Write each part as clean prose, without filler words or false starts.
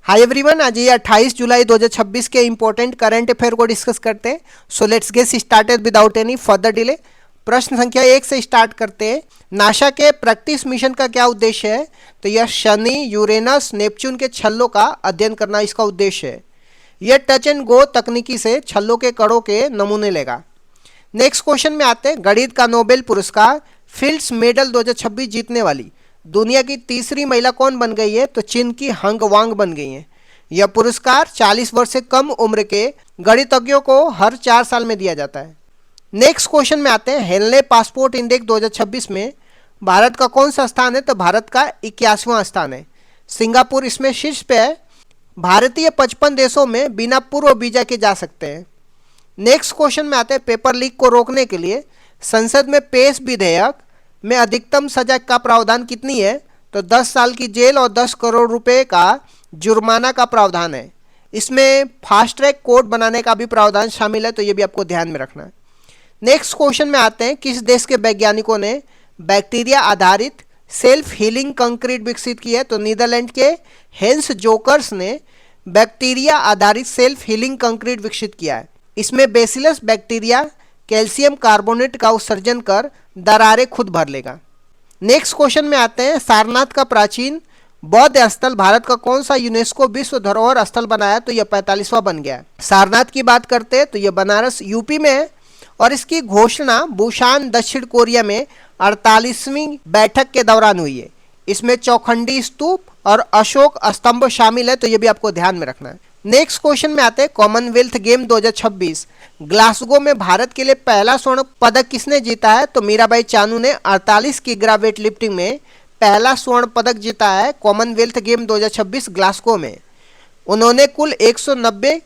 Hi everyone, आज ये 28 जुलाई 2026 के इंपॉर्टेंट करंट अफेयर को डिस्कस करते हैं। So let's get started without any further delay. प्रश्न संख्या 1 से स्टार्ट करते हैं। नासा के प्रैक्टिस मिशन का क्या उद्देश्य है? तो यह शनि, यूरेनस, नेपच्यून के छल्लों का अध्ययन करना इसका उद्देश्य है। यह टच एंड गो तकनीकी से छल्लों के कणों के नमूने लेगा। नेक्स्ट क्वेश्चन में आते हैं। गणित का नोबेल पुरस्कार फिल्ड्स मेडल 2026 जीतने वाली दुनिया की तीसरी महिला कौन बन गई है? तो चीन की हंग वांग बन गई हैं। यह पुरस्कार 40 वर्ष से कम उम्र के गणितज्ञों को हर 4 साल में दिया जाता है। नेक्स्ट क्वेश्चन में आते हैं। हेनले पासपोर्ट इंडेक्स 2026 में भारत का कौन सा स्थान है? तो भारत का 81वां स्थान है। सिंगापुर इसमें शीर्ष पे है। भारतीय 55 देशों में बिना पूर्व वीजा के जा सकते हैं। नेक्स्ट क्वेश्चन में आते हैं। पेपर लीक को रोकने के लिए संसद में पेश विधेयक में अधिकतम सजा का प्रावधान कितनी है? तो 10 साल की जेल और 10 करोड़ रुपए का जुर्माना का प्रावधान है। इसमें फास्ट ट्रैक कोर्ट बनाने का भी प्रावधान शामिल है, तो ये भी आपको ध्यान में रखना है। नेक्स्ट क्वेश्चन में आते हैं। किस देश के वैज्ञानिकों ने बैक्टीरिया आधारित सेल्फ हीलिंग कंक्रीट विकसित की है? तो नीदरलैंड के हेंस जोकर्स ने बैक्टीरिया आधारित सेल्फ हीलिंग कंक्रीट विकसित किया है। इसमें बेसिलस बैक्टीरिया कैल्शियम कार्बोनेट का उत्सर्जन कर दरारें खुद भर लेगा। नेक्स्ट क्वेश्चन में आते हैं। सारनाथ का प्राचीन बौद्ध स्थल भारत का कौन सा यूनेस्को विश्व धरोहर स्थल बनाया? तो यह 45वां बन गया है। सारनाथ की बात करते हैं तो यह बनारस यूपी में है और इसकी घोषणा बुसान दक्षिण कोरिया में 48वीं बैठक के दौरान हुई है। इसमें चौखंडी स्तूप और अशोक स्तंभ शामिल है, तो यह भी आपको ध्यान में रखना है। नेक्स्ट क्वेश्चन में आते हैं। कॉमनवेल्थ गेम 2026 ग्लासगो में भारत के लिए पहला स्वर्ण पदक किसने जीता है? तो मीराबाई चानू ने 48 किग्रा वेट लिफ्टिंग में पहला स्वर्ण पदक जीता है कॉमनवेल्थ गेम 2026 ग्लासगो में। उन्होंने कुल 190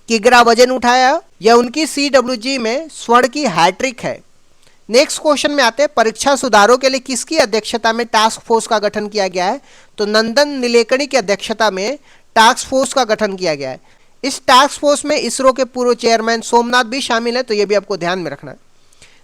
किग्रा वजन उठाया। यह उनकी CWG में स्वर्ण की हैट्रिक है। नेक्स्ट क्वेश्चन में आते हैं। परीक्षा सुधारों के लिए किसकी अध्यक्षता में टास्क फोर्स का गठन किया गया है? तो नंदन नीलेकणी की अध्यक्षता में टास्क फोर्स का गठन किया गया है। इस टास्क फोर्स में इसरो के पूर्व चेयरमैन सोमनाथ भी शामिल है, तो यह भी आपको ध्यान में रखना है।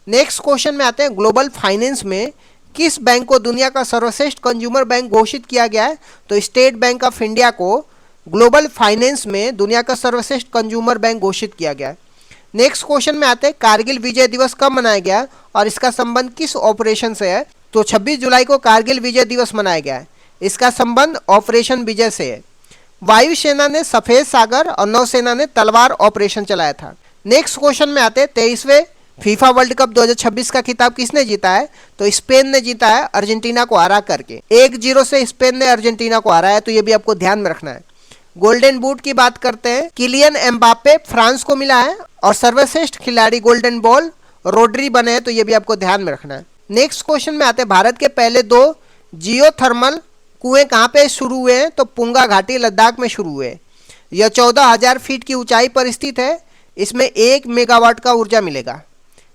नेक्स्ट क्वेश्चन में आते हैं। ग्लोबल फाइनेंस में किस बैंक को दुनिया का सर्वश्रेष्ठ कंज्यूमर बैंक घोषित किया गया है? तो स्टेट बैंक ऑफ इंडिया को ग्लोबल फाइनेंस में दुनिया का सर्वश्रेष्ठ कंज्यूमर बैंक घोषित किया गया है। नेक्स्ट क्वेश्चन में आते हैं। कारगिल विजय दिवस कब मनाया गया और इसका संबंध किस ऑपरेशन से है? तो 26 जुलाई को कारगिल विजय दिवस मनाया गया है। इसका संबंध ऑपरेशन विजय से है। वायुसेना ने सफेद सागर और नौसेना ने तलवार ऑपरेशन चलाया था। नेक्स्ट क्वेश्चन में आते हैं। 23वें फीफा वर्ल्ड कप 2026 का खिताब किसने जीता है? तो स्पेन ने जीता है अर्जेंटीना को हरा करके। 1-0 से स्पेन ने अर्जेंटीना को हराया, तो ये भी आपको ध्यान में रखना है। गोल्डन बूट की बात करते हैं। किलियन एम्बाप्पे फ्रांस को मिला है और सर्वश्रेष्ठ खिलाड़ी गोल्डन बॉल रोड्री बने हैं, तो ये भी आपको ध्यान में रखना है। नेक्स्ट क्वेश्चन में आते हैं। भारत के पहले 2 जियोथर्मल कुएं कहाँ पे शुरू हुए हैं? तो पुंगा घाटी लद्दाख में शुरू हुए। यह 14,000 फीट की ऊंचाई पर स्थित है। इसमें 1 मेगावाट का ऊर्जा मिलेगा।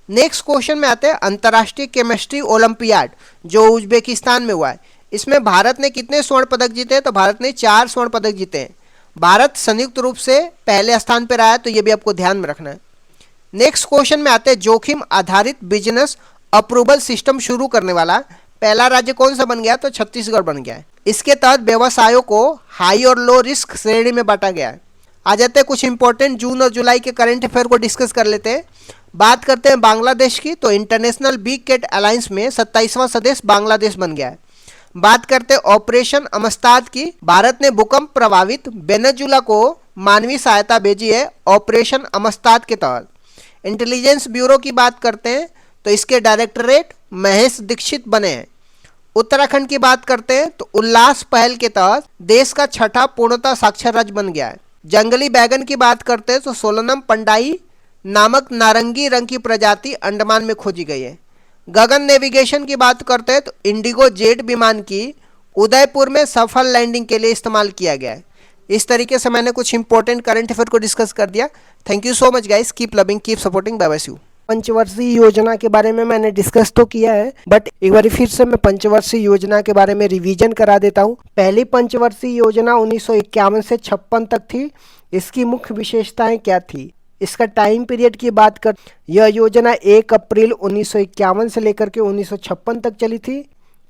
नेक्स्ट क्वेश्चन में आते हैं। अंतर्राष्ट्रीय केमिस्ट्री ओलंपियाड जो उज्बेकिस्तान में हुआ है, इसमें भारत ने कितने स्वर्ण पदक जीते हैं? तो भारत ने 4 स्वर्ण पदक जीते हैं। भारत संयुक्त रूप से पहले स्थान पर रहा है, तो ये भी आपको ध्यान में रखना है। नेक्स्ट क्वेश्चन में आते हैं। जोखिम आधारित बिजनेस अप्रूवल सिस्टम शुरू करने वाला पहला राज्य कौन सा बन गया? तो छत्तीसगढ़ बन गया है। इसके तहत व्यवसायों को हाई और लो रिस्क श्रेणी में बांटा गया है। आ जाते हैं कुछ इंपॉर्टेंट जून और जुलाई के करंट अफेयर को डिस्कस कर लेते हैं। बात करते हैं बांग्लादेश की, तो इंटरनेशनल बिग कैट अलायंस में 27वां सदस्य बांग्लादेश बन गया है। बात करते हैं ऑपरेशन अमस्ताद की। भारत ने भूकंप प्रभावित वेनेजुला को मानवीय सहायता भेजी है ऑपरेशन अमस्ताद के तहत। इंटेलिजेंस ब्यूरो की बात करते हैं तो इसके डायरेक्टरेट महेश दीक्षित बने हैं। उत्तराखंड की बात करते हैं तो उल्लास पहल के तहत देश का 6ठा पूर्णतः साक्षर राज्य बन गया है। जंगली बैगन की बात करते हैं तो सोलनम पंडाई नामक नारंगी रंग की प्रजाति अंडमान में खोजी गई है। गगन नेविगेशन की बात करते हैं तो इंडिगो जेट विमान की उदयपुर में सफल लैंडिंग के लिए इस्तेमाल किया गया है। इस तरीके से मैंने कुछ इंपॉर्टेंट करंट अफेयर को डिस्कस कर दिया। Thank you so much guys, keep loving, keep supporting, bye bye you. पंचवर्षीय योजना के बारे में मैंने डिस्कस तो किया है, बट एक बार फिर से मैं पंचवर्षीय योजना के बारे में रिवीजन करा देता हूँ। पहली पंचवर्षीय योजना 1951 से 56 तक थी। इसकी मुख्य विशेषताएं क्या थी? इसका टाइम पीरियड की बात कर, यह योजना 1 अप्रैल 1951 से लेकर के 1956 तक चली थी।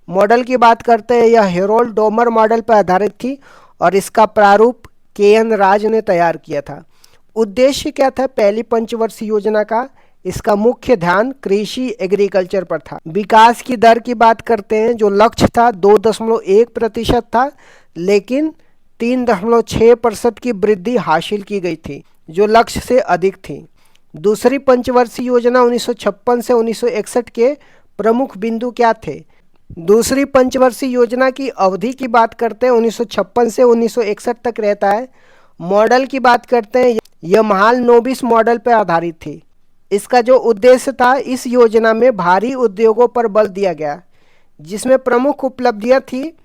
मॉडल की बात करते हैं, यह हेरोल्ड डोमर मॉडल पर आधारित थी और इसका प्रारूप KN राज ने तैयार किया था। उद्देश्य क्या था पहली पंचवर्षीय योजना का? इसका मुख्य ध्यान कृषि एग्रीकल्चर पर था। विकास की दर की बात करते हैं, जो लक्ष्य था 2.1% था, लेकिन 3.6% की वृद्धि हासिल की गई थी, जो लक्ष्य से अधिक थी। दूसरी पंचवर्षीय योजना 1956 से 1961 के प्रमुख बिंदु क्या थे? दूसरी पंचवर्षीय योजना की अवधि की बात करते हैं, 1956 से 1961 तक रहता है। मॉडल की बात करते हैं, यह महाल नोबिस मॉडल पर आधारित थी। इसका जो उद्देश्य था, इस योजना में भारी उद्योगों पर बल दिया गया, जिसमें प्रमुख उपलब्धियां थी।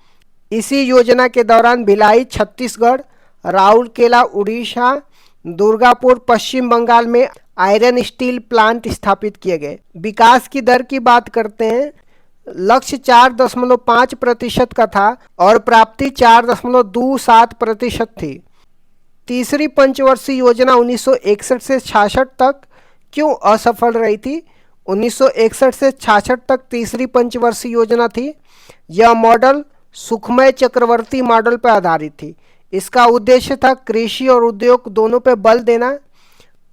इसी योजना के दौरान भिलाई छत्तीसगढ़, राउरकेला उड़ीसा, दुर्गापुर पश्चिम बंगाल में आयरन स्टील प्लांट स्थापित किए गए। विकास की दर की बात करते हैं, लक्ष्य 4.5% का था और प्राप्ति 4.27% थी। तीसरी पंचवर्षीय योजना 1961 से 66 तक क्यों असफल रही थी? 1961 से 66 तक तीसरी पंचवर्षीय योजना थी। यह मॉडल सुखमय चक्रवर्ती मॉडल पर आधारित थी। इसका उद्देश्य था कृषि और उद्योग दोनों पर बल देना।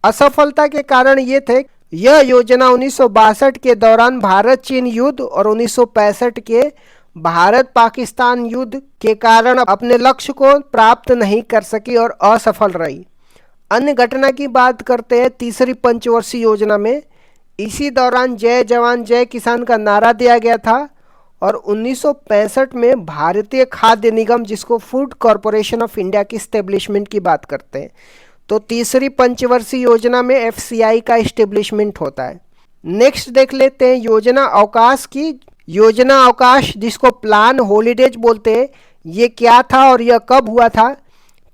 असफलता के कारण ये थे, यह योजना 1962 के दौरान भारत चीन युद्ध और 1965 के भारत पाकिस्तान युद्ध के कारण अपने लक्ष्य को प्राप्त नहीं कर सकी और असफल रही। अन्य घटना की बात करते हैं तीसरी पंचवर्षीय योजना में, इसी दौरान जय जवान जय किसान का नारा दिया गया था और 1965 में भारतीय खाद्य निगम, जिसको फूड कॉरपोरेशन ऑफ इंडिया की स्टेब्लिशमेंट की बात करते हैं, तो तीसरी पंचवर्षीय योजना में FCI का इस्टेब्लिशमेंट होता है। नेक्स्ट देख लेते हैं योजना अवकाश की। योजना अवकाश, जिसको प्लान हॉलीडेज बोलते हैं, ये क्या था और यह कब हुआ था?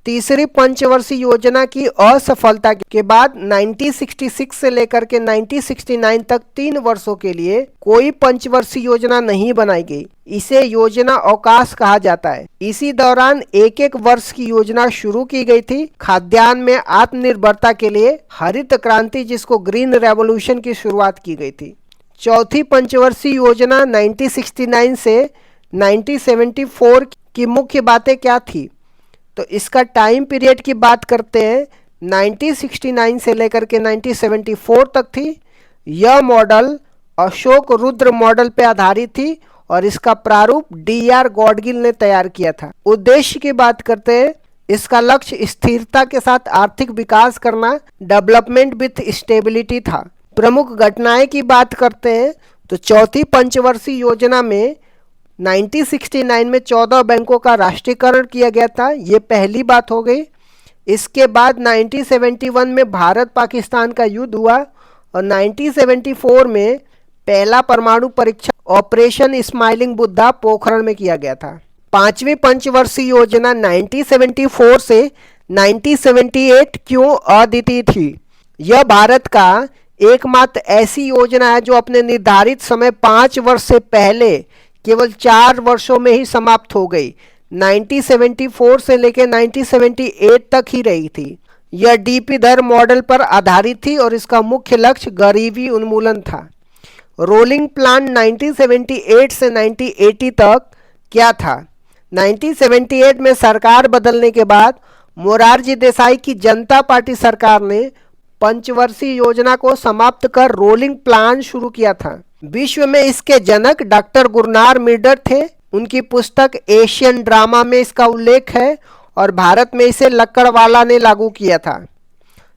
तीसरी पंचवर्षीय योजना की असफलता के बाद 1966 से लेकर के 1969 तक 3 वर्षों के लिए कोई पंचवर्षीय योजना नहीं बनाई गई। इसे योजना अवकाश कहा जाता है। इसी दौरान एक एक वर्ष की योजना शुरू की गई थी। खाद्यान्न में आत्मनिर्भरता के लिए हरित क्रांति, जिसको ग्रीन रेवोल्यूशन की शुरुआत की गई थी। चौथी पंचवर्षीय योजना 1969 से 1974 की मुख्य बातें क्या थी? तो इसका टाइम पीरियड की बात करते हैं, 1969 से लेकर के 1974 तक थी। यह मॉडल अशोक रुद्र मॉडल पर आधारित थी और इसका प्रारूप DR गॉडगिल ने तैयार किया था। उद्देश्य की बात करते हैं, इसका लक्ष्य स्थिरता के साथ आर्थिक विकास करना, डेवलपमेंट विथ स्टेबिलिटी था। प्रमुख घटनाएं की बात करते हैं, तो चौथी पंचवर्षीय योजना में 1969 में 14 बैंकों का राष्ट्रीयकरण किया गया था। ये पहली बात हो गई। इसके बाद 1971 में भारत पाकिस्तान का युद्ध हुआ और 1974 में पहला परमाणु परीक्षण ऑपरेशन स्माइलिंग बुद्धा पोखरण में किया गया था। पांचवी पंचवर्षीय योजना 1974 से 1978 क्यों अद्वितीय थी? यह भारत का एकमात्र ऐसी योजना है जो अपने निर्धारित समय 5 वर्ष से पहले केवल 4 वर्षों में ही समाप्त हो गई। 1974 से लेकर 1978 तक ही रही थी। यह DP दर मॉडल पर आधारित थी और इसका मुख्य लक्ष्य गरीबी उन्मूलन था। रोलिंग प्लान 1978 से 1980 तक क्या था? 1978 में सरकार बदलने के बाद मोरारजी देसाई की जनता पार्टी सरकार ने पंचवर्षीय योजना को समाप्त कर रोलिंग प्लान शुरू किया था। विश्व में इसके जनक डॉक्टर गुरनार मिर्डर थे। उनकी पुस्तक एशियन ड्रामा में इसका उल्लेख है और भारत में इसे लक्कड़वाला ने लागू किया था।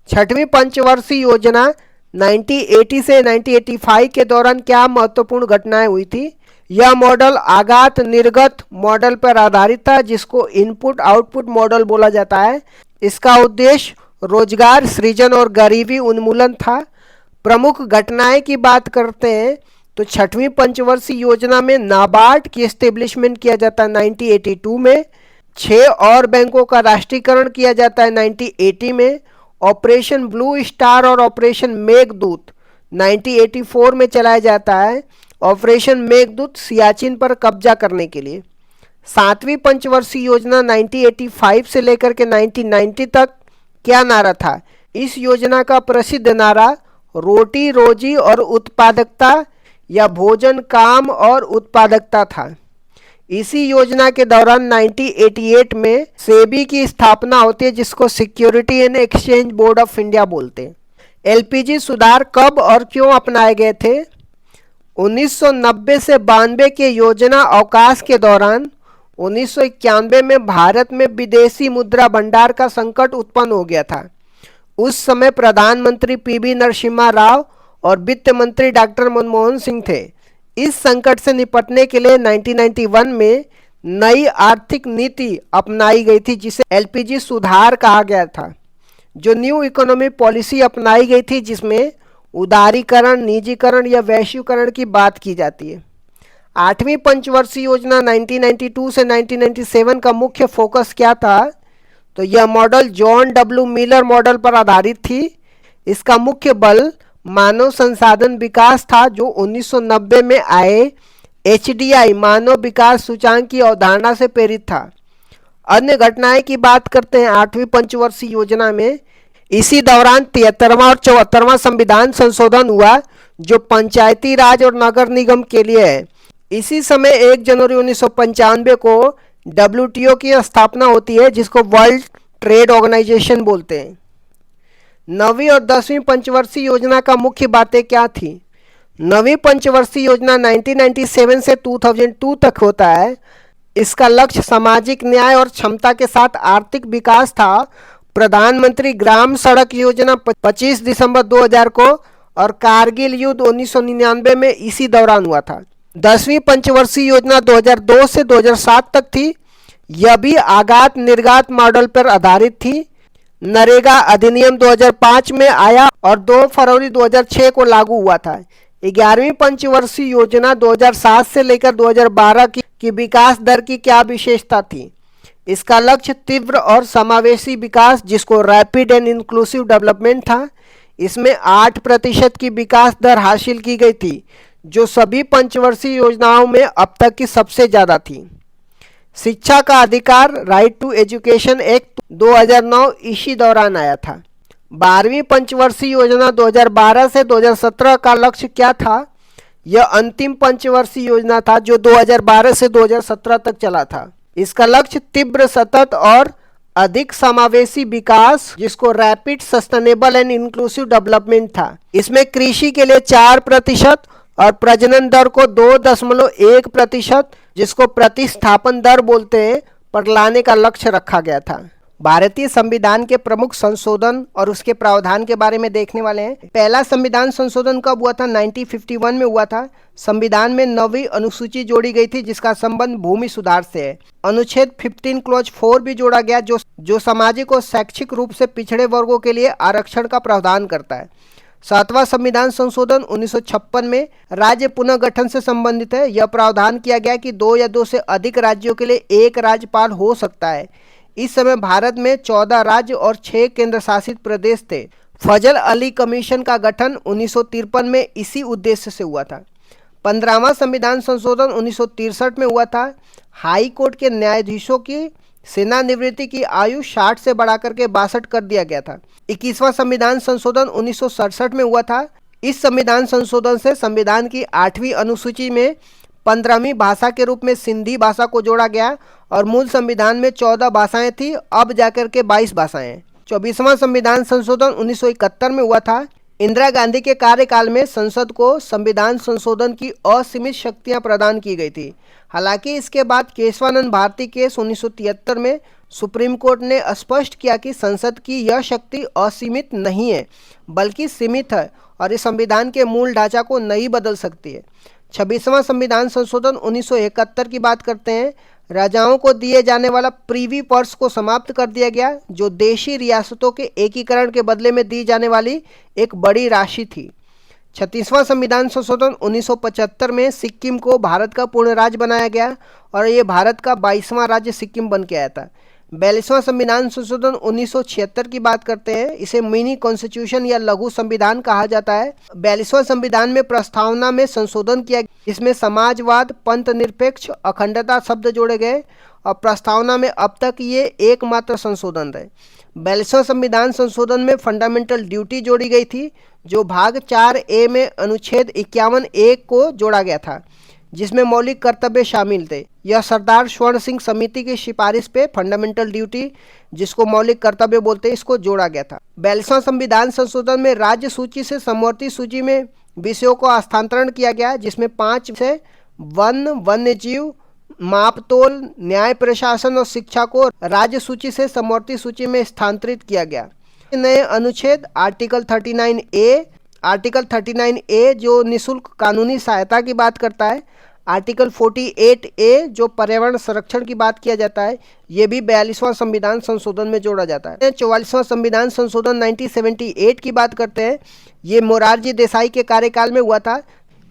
छठवीं पंचवर्षीय योजना 1980 से 1985 के दौरान क्या महत्वपूर्ण घटनाएं हुई थी? यह मॉडल आगात निर्गत मॉडल पर आधारित था, जिसको इनपुट आउटपुट मॉडल बोला जाता है। इसका उद्देश्य रोजगार सृजन और गरीबी उन्मूलन था। प्रमुख घटनाएं की बात करते हैं, तो छठवीं पंचवर्षीय योजना में नाबार्ड की एस्टेब्लिशमेंट किया जाता है 1982 में। 6 और बैंकों का राष्ट्रीयकरण किया जाता है 1980 में। ऑपरेशन ब्लू स्टार और ऑपरेशन मेघदूत 1984 में चलाया जाता है। ऑपरेशन मेघदूत सियाचिन पर कब्जा करने के लिए। 7वीं पंचवर्षीय योजना 1985 से लेकर के 1990 तक क्या नारा था? इस योजना का प्रसिद्ध नारा रोटी रोजी और उत्पादकता या भोजन काम और उत्पादकता था। इसी योजना के दौरान 1988 में सेबी की स्थापना होती है, जिसको security and exchange board of India बोलते हैं। एलपीजी सुधार कब और क्यों अपनाए गए थे? 1990 से 92 के योजना अवकाश के दौरान 1991 में भारत में विदेशी मुद्रा भंडार का संकट उत्पन्न हो गया था। उस समय प्रधानमंत्री पीवी नरसिम्हा राव और वित्त मंत्री डॉक्टर मनमोहन सिंह थे। इस संकट से निपटने के लिए 1991 में नई आर्थिक नीति अपनाई गई थी, जिसे एलपीजी सुधार कहा गया था। जो न्यू इकोनॉमी पॉलिसी अपनाई गई थी, जिसमें उदारीकरण, निजीकरण या वैश्वीकरण की बात की जाती है। 8वीं पंचवर्षीय योजना 1992 से 1997 का मुख्य फोकस क्या था? तो यह model John W Miller model पर आधारित थी। इसका मुख्य बल मानव संसाधन विकास था, जो 1990 में आए एचडीआई मानव विकास सूचांक की अवधारणा से प्रेरित था। अन्य घटनाएं की बात करते हैं 8वीं पंचवर्षीय योजना में। इसी दौरान 73वां और 74वां संविधान संशोधन हुआ, जो पंचायती राज और नगर निगम के लिए है। इसी समय 1 जनवरी 1995 को डब्ल्यूटीओ की स्थापना होती है, जिसको वर्ल्ड ट्रेड ऑर्गेनाइजेशन बोलते हैं। 9वीं और 10वीं पंचवर्षीय योजना का मुख्य बातें क्या थी? 9वीं पंचवर्षीय योजना 1997 से 2002 तक होता है। इसका लक्ष्य सामाजिक न्याय और क्षमता के साथ आर्थिक विकास था। प्रधानमंत्री ग्राम सड़क योजना 25 दिसंबर 2000 को और कारगिल युद्ध 1999 में इसी दौरान हुआ था। 10वीं पंचवर्षीय योजना 2002 से 2007 तक थी। यह भी आगात निर्गात मॉडल पर आधारित थी। नरेगा अधिनियम 2005 में आया और 2 फरवरी 2006 को लागू हुआ था। 11वीं पंचवर्षीय योजना 2007 से लेकर 2012 की विकास दर की क्या विशेषता थी? इसका लक्ष्य तीव्र और समावेशी विकास, जिसको रैपिड एंड इंक्लूसिव डेवलपमेंट था। इसमें 8% की विकास दर हासिल की गई थी, जो सभी पंचवर्षीय योजनाओं में अब तक की सबसे ज़्यादा थी। शिक्षा का अधिकार, राइट टू एजुकेशन एक्ट 2009 इसी दौरान आया था। 12वीं पंचवर्षीय योजना 2012 से 2017 का लक्ष्य क्या था? यह अंतिम पंचवर्षीय योजना था, जो 2012 से 2017 तक चला था। इसका लक्ष्य तीव्र, सतत और अधिक समावेशी विकास, जिसको rapid sustainable and inclusive development था। इसमें कृषि के लिए 4% और प्रजनन दर को 2.1%, जिसको प्रतिस्थापन दर बोलते हैं, पर लाने का लक्ष्य रखा गया था। भारतीय संविधान के प्रमुख संशोधन और उसके प्रावधान के बारे में देखने वाले हैं। पहला संविधान संशोधन कब हुआ था? 1951 में हुआ था। संविधान में 9वीं अनुसूची जोड़ी गई थी, जिसका संबंध भूमि सुधार से है। अनुच्छेद 15 क्लॉज 4 भी जोड़ा गया, जो सामाजिक और शैक्षिक रूप से पिछड़े वर्गों के लिए आरक्षण का प्रावधान करता है। 7वां संविधान संशोधन 1956 में राज्य पुनर्गठन से संबंधित है। यह प्रावधान किया गया कि 2 या 2 से अधिक राज्यों के लिए एक राज्यपाल हो सकता है। इस समय भारत में 14 राज्य और 6 केंद्र शासित प्रदेश थे। फजल अली कमीशन का गठन 1953 में इसी उद्देश्य से हुआ था। 15वां संविधान संशोधन 1963 में हुआ था। हाई कोर्ट के न्यायाधीशों की सेवानिवृत्ति की आयु 60 से बढ़ाकर के 62 कर दिया गया था। 21वां संविधान संशोधन 1967 में हुआ था। इस संविधान संशोधन से संविधान की 8वीं अनुसूची में 15वीं भाषा के रूप में सिंधी भाषा को जोड़ा गया और मूल संविधान में 14 भाषाएं थी, अब जाकर के 22 भाषाएं हैं। 24वां संविधान संशोधन 1971 में हुआ था। इंदिरा गांधी के कार्यकाल में संसद को संविधान संशोधन की असीमित शक्तियां प्रदान की गई थी। हालांकि इसके बाद केशवानंद भारती केस 1973 में सुप्रीम कोर्ट ने स्पष्ट किया कि संसद की यह शक्ति असीमित नहीं है, बल्कि सीमित है और इस संविधान के मूल ढांचा को नहीं बदल सकती है। 26वां संविधान संशोधन 1971 की बात करते हैं। राजाओं को दिए जाने वाला प्रीवी पर्स को समाप्त कर दिया गया, जो देशी रियासतों के एकीकरण के बदले में दी जाने वाली एक बड़ी राशि थी। 36वां संविधान संशोधन 1975 में सिक्किम को भारत का पूर्ण राज्य बनाया गया और ये भारत का 22वां राज्य सिक्किम बन के आया था। 42वां संविधान संशोधन 1976 की बात करते हैं। इसे मिनी कॉन्स्टिट्यूशन या लघु संविधान कहा जाता है। 42वां संविधान में प्रस्तावना में संशोधन किया, इसमें समाजवाद, पंथ निरपेक्ष, अखंडता शब्द जोड़े गए और प्रस्तावना में अब तक ये एकमात्र संशोधन है। 42वां संविधान संशोधन में फंडामेंटल ड्यूटी जोड़ी गई थी, जो भाग 4A में अनुच्छेद 51(1) को जोड़ा गया था, जिसमें मौलिक कर्तव्य शामिल थे। यह सरदार स्वर्ण सिंह समिति की सिफारिश पे फंडामेंटल ड्यूटी, जिसको मौलिक कर्तव्य बोलते हैं, इसको जोड़ा गया था। 42वां संविधान संशोधन में राज्य सूची से समवर्ती सूची में विषयों को स्थानांतरण किया गया, जिसमें 5 से वन, वन्य जीव, मापतोल, न्याय प्रशासन और शिक्षा को राज्य सूची से समवर्ती सूची में स्थानांतरित किया गया। नए अनुच्छेद आर्टिकल 39A जो निःशुल्क कानूनी सहायता की बात करता है, आर्टिकल 48A जो पर्यावरण संरक्षण की बात किया जाता है, ये भी 42वां संविधान संशोधन में जोड़ा जाता है। 44वां संविधान संशोधन 1978 की बात करते हैं, ये मोरारजी देसाई के कार्यकाल में हुआ था।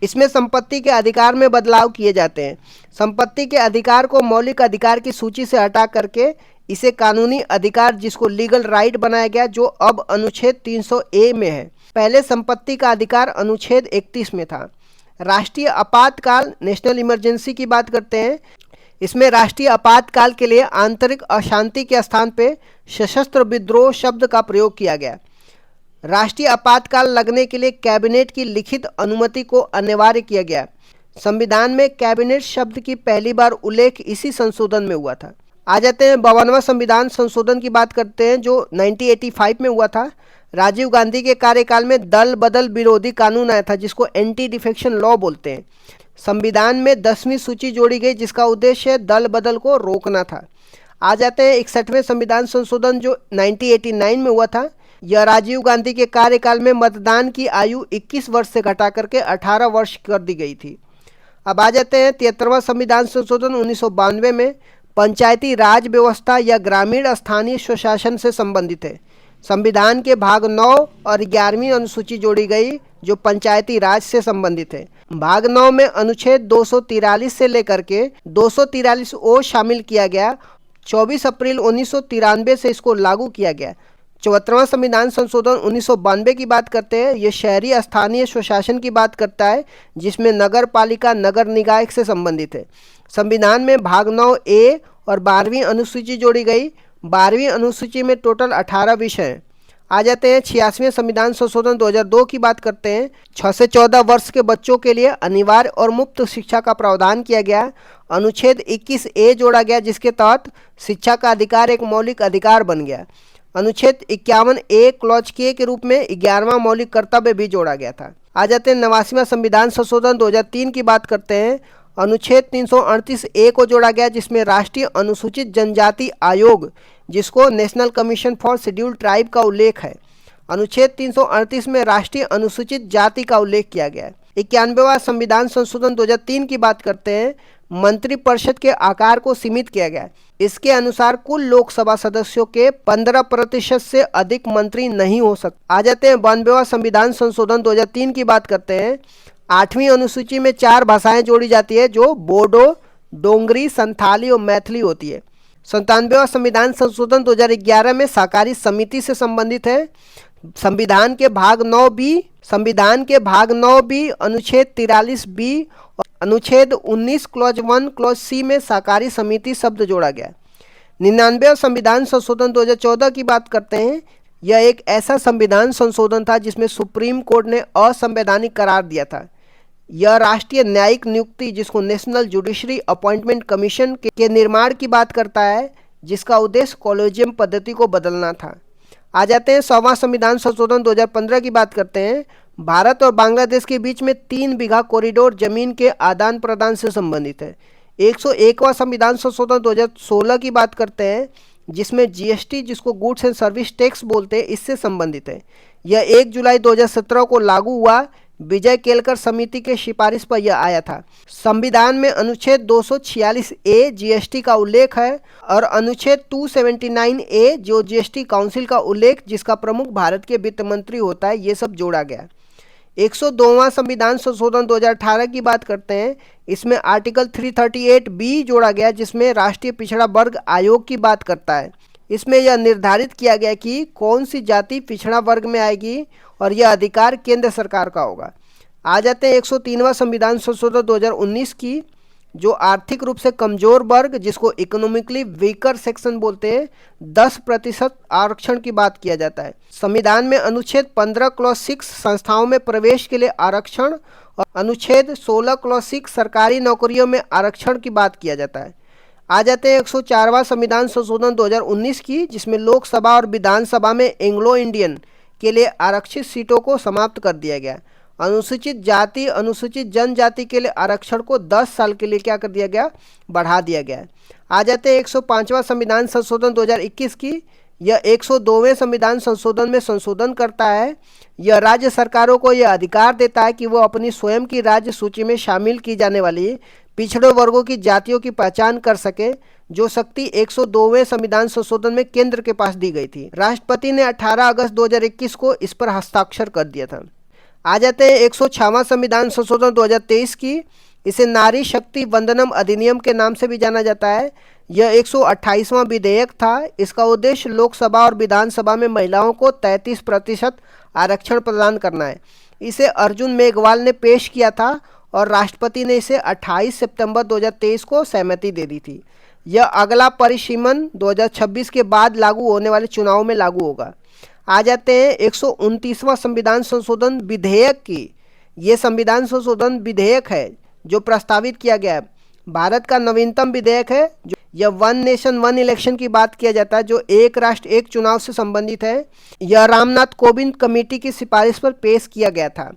इसमें संपत्ति के अधिकार में बदलाव किए जाते हैं। संपत्ति के अधिकार को मौलिक अधिकार की सूची से हटा करके इसे कानूनी अधिकार, जिसको लीगल राइट बनाया गया, जो अब अनुच्छेद 300A में है। पहले संपत्ति का अधिकार अनुच्छेद 31 में था। राष्ट्रीय आपातकाल, नेशनल इमरजेंसी की बात करते हैं। इसमें राष्ट्रीय आपातकाल के लिए आंतरिक अशांति के स्थान पे सशस्त्र विद्रोह शब्द का प्रयोग किया गया। राष्ट्रीय आपातकाल लगने के लिए कैबिनेट की लिखित अनुमति को अनिवार्य किया गया। संविधान में कैबिनेट शब्द की पहली बार उल्लेख इसी संशोधन में हुआ था। आ जाते हैं 52वां संविधान संशोधन की बात करते हैं, जो 1985 में हुआ था। राजीव गांधी के कार्यकाल में दल बदल विरोधी कानून आया था, जिसको एंटी डिफेक्शन लॉ बोलते हैं। संविधान में 10वीं सूची जोड़ी गई, जिसका उद्देश्य दल बदल को रोकना था। आ जाते हैं 61वें संविधान संशोधन, जो 1989 में हुआ था। यह राजीव गांधी के कार्यकाल में मतदान की आयु 21 वर्ष से घटा करके 18 वर्ष कर दी गई थी। अब आ जाते हैं 73वां संविधान संशोधन 1992 में। पंचायती राज व्यवस्था या ग्रामीण स्थानीय स्वशासन से संबंधित है। संविधान के भाग 9 और 11वीं अनुसूची जोड़ी गई, जो पंचायती राज से संबंधित है। भाग 9 में अनुच्छेद 243 से लेकर के 243O शामिल किया गया। 24 अप्रैल 1993 से इसको लागू किया गया। 74वां संविधान संशोधन 1992 की बात करते हैं। ये शहरी स्थानीय स्वशासन की बात करता है, जिसमें नगर पालिका, नगर निकाय से संबंधित है। संविधान में भाग 9A और 12वीं अनुसूची जोड़ी गई। 12वीं अनुसूची में टोटल 18 विषय हैं। आ जाते हैं 86वें संविधान संशोधन 2002 की बात करते हैं। 6 से 14 वर्ष के बच्चों के लिए अनिवार्य और मुफ्त शिक्षा का प्रावधान किया गया। अनुच्छेद 21A जोड़ा गया, जिसके तहत शिक्षा का अधिकार एक मौलिक अधिकार बन गया। अनुच्छेद 51A क्लॉज K के रूप में 11वां मौलिक कर्तव्य भी जोड़ा गया था। आ जाते हैं 89वां संविधान संशोधन 2003 की बात करते हैं। अनुच्छेद 338A को जोड़ा गया, जिसमें राष्ट्रीय अनुसूचित जनजाति आयोग, जिसको national commission for scheduled tribe का उल्लेख है। अनुच्छेद 338 में राष्ट्रीय अनुसूचित जाति का उल्लेख किया गया है। 91वां संविधान संशोधन 2003 की बात करते हैं। मंत्रिपरिषद के आकार को सीमित किया गया। इसके अनुसार कुल लोकसभा सदस्यों के 15% से अधिक मंत्री नहीं हो सकते। आ जाते हैं 92वां संविधान संशोधन 2003 की बात करते हैं। 8वीं अनुसूची में 4 भाषाएं जोड़ी जाती है, जो बोडो, डोंगरी, संथाली और मैथिली होती है। 97वां संविधान संशोधन 2011 में सहकारी समिति से संबंधित है। संविधान के भाग 9B अनुच्छेद 43B और अनुच्छेद 19 क्लॉज 1 क्लॉज C में सहकारी समिति शब्द जोड़ा गया। 99वां संविधान संशोधन 2014 की बात करते हैं। यह एक ऐसा संविधान संशोधन था जिसमें सुप्रीम कोर्ट ने असंवैधानिक करार दिया था। यह राष्ट्रीय न्यायिक नियुक्ति, जिसको नेशनल जुडिशरी अपॉइंटमेंट कमीशन के निर्माण की बात करता है, जिसका उद्देश्य कॉलेजियम पद्धति को बदलना था। आ जाते हैं 100वां संविधान संशोधन 2015 की बात करते हैं। भारत और बांग्लादेश के बीच में 3 बीघा कॉरिडोर जमीन के आदान प्रदान से संबंधित है। 101वां संविधान संशोधन 2016 की बात करते हैं, जिसमें GST, जिसको गुड्स एंड सर्विस टैक्स बोलते हैं, इससे संबंधित है। यह 1 जुलाई 2017 को लागू हुआ। विजय केलकर समिति के सिफारिश पर यह आया था। संविधान में अनुच्छेद 246A GST का उल्लेख है और अनुच्छेद 279A जो GST काउंसिल का उल्लेख, जिसका प्रमुख भारत के वित्त मंत्री होता है, ये सब जोड़ा गया। 102वां संविधान संशोधन 2018 की बात करते हैं। इसमें आर्टिकल 338B जोड़ा गया, जिसमें राष्ट्रीय पिछड़ा वर्ग आयोग की बात करता है। इसमें यह निर्धारित किया गया कि कौन सी जाति पिछड़ा वर्ग में आएगी और यह अधिकार केंद्र सरकार का होगा। आ जाते हैं 103वां संविधान संशोधन 2019 की, जो आर्थिक रूप से कमजोर वर्ग, जिसको इकोनॉमिकली वीकर सेक्शन बोलते हैं, 10% आरक्षण की बात किया जाता है। संविधान में अनुच्छेद 15 क्लॉज 6 संस्थाओं में प्रवेश के लिए आरक्षण और अनुच्छेद 16 क्लॉज 6 सरकारी नौकरियों में आरक्षण की बात किया जाता है। आ जाते हैं 104वां संविधान संशोधन 2019 की, जिसमें लोकसभा और विधानसभा में एंग्लो इंडियन के लिए आरक्षित सीटों को समाप्त कर दिया गया। अनुसूचित जाति अनुसूचित जनजाति के लिए आरक्षण को 10 साल के लिए क्या कर दिया गया, बढ़ा दिया गया। आ जाते हैं 105वां संविधान संशोधन 2021 की। यह 102वें संविधान संशोधन में संशोधन करता है। यह राज्य सरकारों को यह अधिकार देता है कि वो अपनी स्वयं की राज्य सूची में शामिल की जाने वाली पिछड़े वर्गों की जातियों की पहचान कर सके, जो शक्ति 102वें संविधान संशोधन में केंद्र के पास दी गई थी। राष्ट्रपति ने 18 अगस्त 2021 को इस पर हस्ताक्षर कर दिया था। आ जाते हैं 106वां संविधान संशोधन 2023 की। इसे नारी शक्ति वंदनम अधिनियम के नाम से भी जाना जाता है। यह 128वां विधेयक था। इसका उद्देश्य लोकसभा और विधानसभा में महिलाओं को 33% आरक्षण प्रदान करना है। इसे अर्जुन मेघवाल ने पेश किया था और राष्ट्रपति ने इसे 28 सितंबर 2023 को सहमति दे दी थी। यह अगला परिसीमन 2026 के बाद लागू होने वाले चुनाव में लागू होगा। आ जाते हैं 129वां संविधान संशोधन विधेयक की। ये संविधान संशोधन विधेयक है जो प्रस्तावित किया गया है। भारत का नवीनतम विधेयक है। जो यह वन नेशन वन इलेक्शन की बात किया जाता है, जो एक राष्ट्र एक चुनाव से संबंधित है। यह रामनाथ कोविंद कमेटी की सिफारिश पर पेश किया गया था।